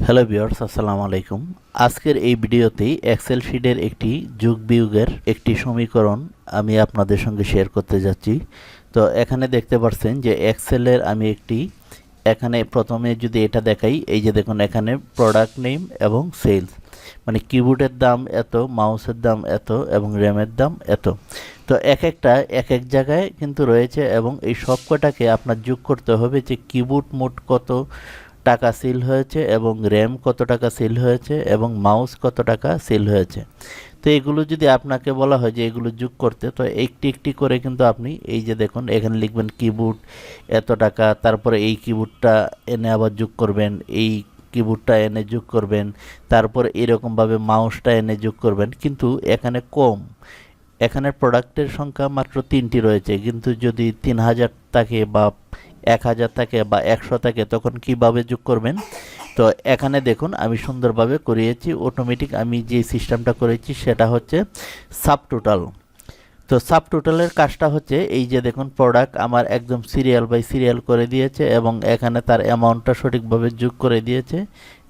Hello viewers, আসসালামু আলাইকুম। আজকের এই ভিডিওতেই এক্সেল শিটের একটি যোগ বিয়োগের একটি সমীকরণ আমি আপনাদের সঙ্গে শেয়ার করতে যাচ্ছি। তো এখানে দেখতে পাচ্ছেন যে এক্সেলের আমি এখানে প্রথমে যদি এটা দেখাই, এই যে দেখুন এখানে প্রোডাক্ট নেম এবং সেলস, মানে কিবোর্ডের দাম এত, মাউসের দাম এত এবং র্যামের দাম এত। তো এক এক জায়গায় কিন্তু রয়েছে এবং এই সব কটাকে আপনার যোগ করতে হবে যে কিবোর্ড মোট কত টাকা সেল হয়েছে এবং র্যাম কত টাকা সেল হয়েছে এবং মাউস কত টাকা সেল হয়েছে। তো এগুলো যদি আপনাকে বলা হয় যে এগুলো যোগ করতে, তো একটি একটি করে কিন্তু আপনি এই যে দেখুন এখানে লিখবেন কিবোর্ড এত টাকা, তারপরে এই কিবোর্ডটা এনে আবার যোগ করবেন, এই কিবোর্ডটা এনে যোগ করবেন, তারপর এরকমভাবে মাউসটা এনে যোগ করবেন। কিন্তু এখানে কম, এখানে প্রোডাক্টের সংখ্যা মাত্র 3টি রয়েছে, কিন্তু যদি 3000 থাকে বা 1000 থাকে বা 100 থাকে তখন কিভাবে যোগ করবেন? তো এখানে দেখুন আমি সুন্দরভাবে করিয়েছি অটোমেটিক। আমি যে সিস্টেমটা করেছি সেটা হচ্ছে সাবটোটাল। তো সাবটোটালের কাজটা হচ্ছে এই যে দেখুন প্রোডাক্ট আমার একদম সিরিয়াল বাই সিরিয়াল করে দিয়েছে এবং এখানে তার অ্যামাউন্টটা সঠিকভাবে যোগ করে দিয়েছে।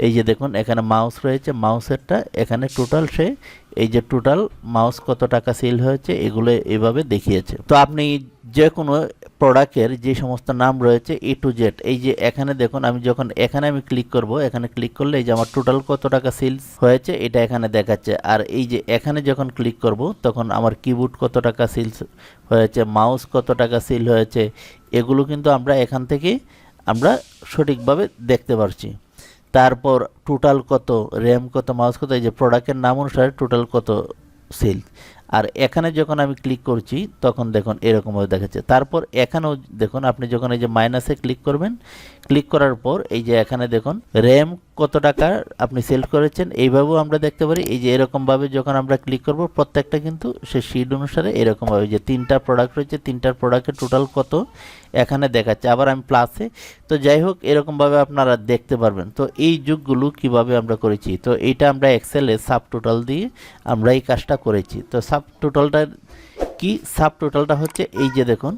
এই যে দেখুন এখানে মাউস রয়েছে, মাউসেরটা এখানে টোটাল সে এই যে টোটাল মাউস কত টাকা সেল হয়েছে এগুলো এভাবে দেখিয়েছে। তো আপনি যে কোনো প্রোডাক্টের যে সমস্ত নাম রয়েছে এ টু জেড, এই যে এখানে দেখুন আমি যখন এখানে ক্লিক করব, এখানে ক্লিক করলে এই যে আমার টোটাল কত টাকা সেলস হয়েছে এটা এখানে দেখাচ্ছে। আর এই যে এখানে যখন ক্লিক করব তখন আমার কিবোর্ড কত টাকা সেলস হয়েছে, মাউস কত টাকা সেল হয়েছে, এগুলো কিন্তু আমরা এখান থেকে আমরা সঠিকভাবে দেখতে পারছি। তারপর টোটাল কত, র্যাম কত, মাউস কত, এই যে প্রোডাক্টের নাম অনুসারে টোটাল কত সেল। আর এখানে যখন আমি ক্লিক করছি তখন দেখুন এরকমভাবে দেখাচ্ছে। তারপর এখানেও দেখুন আপনি যখন এই যে মাইনাসে ক্লিক করবেন, ক্লিক করার পর এই যে এখানে দেখুন র্যাম কত টাকা আপনি সেল করেছেন এইভাবেও আমরা দেখতে পারি। এই যে এরকমভাবে যখন আমরা ক্লিক করব প্রত্যেকটা কিন্তু সে শিট অনুসারে এরকমভাবে যে 3টা প্রোডাক্ট রয়েছে, 3টার প্রোডাক্টের টোটাল কত এখানে দেখাচ্ছে। আবার আমি প্লাসে, তো যাই হোক এরকমভাবে আপনারা দেখতে পারবেন। তো এই যোগগুলো কিভাবে আমরা করেছি, তো এইটা আমরা এক্সেলে সাবটোটাল দিয়ে আমরা এই কাজটা করেছি। তো সাবটোটালটা কি? সাবটোটালটা হচ্ছে এই যে দেখুন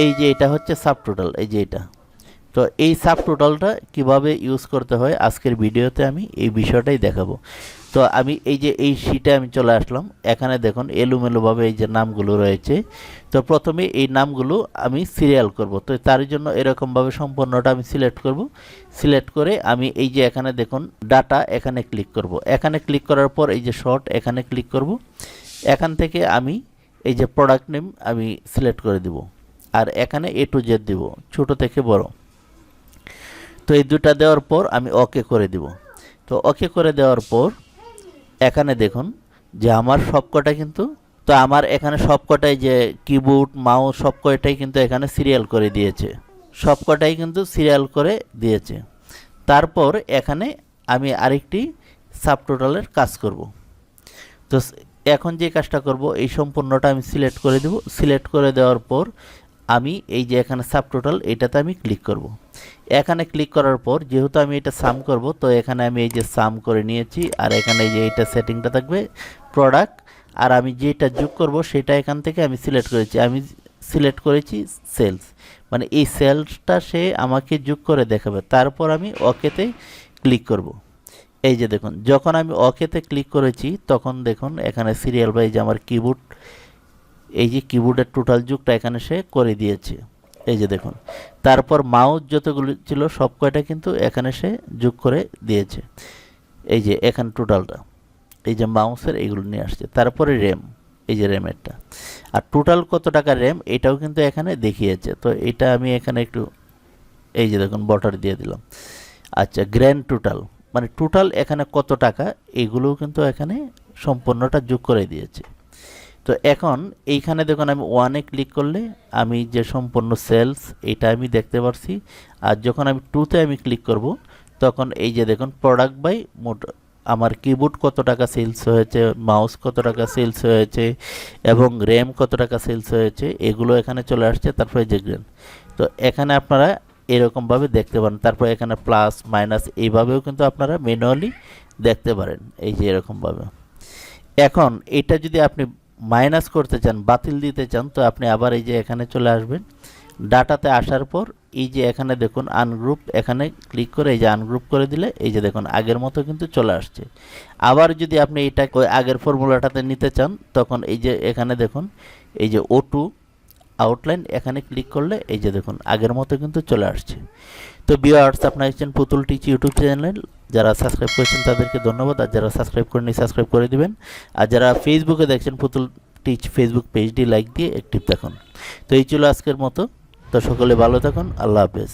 এই যে এটা হচ্ছে সাবটোটাল, এই যে এটা। তো এই সাবটোটালটা কিভাবে ইউজ করতে হয় আজকের ভিডিওতে আমি এই বিষয়টাই দেখাবো। তো আমি এই যে এই শিটে আমি চলে আসলাম, এখানে দেখুন এলোমেলোভাবে এই যে নামগুলো রয়েছে। তো প্রথমে এই নামগুলো আমি সিরিয়াল করব। তো তার জন্য এরকমভাবে সম্পূর্ণটা আমি সিলেক্ট করব। সিলেক্ট করে আমি এই যে এখানে দেখুন ডাটা এখানে ক্লিক করব। এখানে ক্লিক করার পর এই যে শর্ট এখানে ক্লিক করব। এখান থেকে আমি এই যে প্রোডাক্ট নেম আমি সিলেক্ট করে দেব আর এখানে এ টু জেড দেব, ছোট থেকে বড়। তো এই দুটা দেওয়ার পর আমি ওকে করে দিব। তো ওকে করে দেওয়ার পর এখানে দেখুন যে আমার সবকটা কিন্তু, তো আমার এখানে সবকটাই যে কিবোর্ড মাউস সবকটাই কিন্তু এখানে সিরিয়াল করে দিয়েছে, সবকটাই কিন্তু সিরিয়াল করে দিয়েছে। তারপর এখানে আমি আরেকটি সাবটোটালের কাজ করব। তো এখন যে কাজটা করব এই সম্পূর্ণটা আমি সিলেক্ট করে দেব। সিলেক্ট করে দেওয়ার পর আমি এই যে এখানে সাবটোটাল এটাতে আমি ক্লিক করব। এখানে ক্লিক করার পর যেহেতু আমি এটা সাম করব, তো এখানে আমি এই যে সাম করে নিয়েছি আর এখানে এই যে এইটা সেটিংটা থাকবে প্রোডাক্ট, আর আমি যেটা যোগ করব সেটা এখান থেকে আমি সিলেক্ট করেছি। আমি সিলেক্ট করেছি সেলস, মানে এই সেলসটা সে আমাকে যোগ করে দেখাবে। তারপর আমি ওকেতে ক্লিক করব। এই যে দেখুন যখন আমি ওকেতে ক্লিক করেছি তখন দেখুন এখানে সিরিয়াল বাই যে আমার কিবোর্ড, এই যে কিবোর্ডের টোটাল যুগটা এখানে সে করে দিয়েছে। এই যে দেখুন তারপর মাউস যতগুলো ছিল সব কয়টা কিন্তু এখানে সে যোগ করে দিয়েছে। এই যে এখানে টোটালটা এই যে মাউসের এইগুলো নিয়ে আসছে। তারপরে র্যাম, এই যে র্যামেরটা, আর টোটাল কত টাকা র্যাম এটাও কিন্তু এখানে দেখিয়েছে। তো এটা আমি এখানে একটু এই যে দেখুন বর্ডার দিয়ে দিলাম। আচ্ছা, গ্র্যান্ড টোটাল মানে টোটাল এখানে কত টাকা এগুলোও কিন্তু এখানে সম্পূর্ণটা যোগ করে দিয়েছে। তো এখন এইখানে দেখুন আমি ওয়ানে ক্লিক করলে আমি যে সম্পূর্ণ সেলস এটা আমি দেখতে পারছি। আর যখন আমি টুতে আমি ক্লিক করব তখন এই যে দেখুন প্রোডাক্ট বাই মোট আমার কিবোর্ড কত টাকা সেলস হয়েছে, মাউস কত টাকা সেলস হয়েছে এবং র্যাম কত টাকা সেলস হয়েছে এগুলো এখানে চলে আসছে। তারপরে যে গ্রেন, তো এখানে আপনারা এরকমভাবে দেখতে পারেন। তারপর এখানে প্লাস মাইনাস এইভাবেও কিন্তু আপনারা ম্যানুয়ালি দেখতে পারেন, এই যে এরকমভাবে। এখন এটা যদি আপনি মাইনাস করতে চান, বাতিল দিতে চান, তো আপনি আবার এই যে এখানে চলে আসবেন। ডাটাতে আসার পর এই যে এখানে দেখুন আনগ্রুপ, এখানে ক্লিক করে এই যে আনগ্রুপ করে দিলে এই যে দেখুন আগের মতো কিন্তু চলে আসছে। আবার যদি আপনি এটা ওই আগের ফর্মুলাটাতে নিতে চান তখন এই যে এখানে দেখুন এই যে O2 আউটলাইন, এখানে ক্লিক করলে এই যে দেখুন আগের মতো কিন্তু চলে আসছে। তো ভিউয়ার্স, আপনারা দেখছেন পুতুল টিচ ইউটিউব চ্যানেল। যারা সাবস্ক্রাইব করেছেন তাদেরকে ধন্যবাদ, আর যারা সাবস্ক্রাইব করেনি সাবস্ক্রাইব করে দিবেন। আর যারা ফেসবুকে দেখছেন পুতুল টিচ ফেসবুক পেজটি লাইক দিয়ে অ্যাক্টিভ থাকুন। তো এই ছিল আজকের মতো। তো সকলে ভালো থাকুন, আল্লাহ হাফেজ।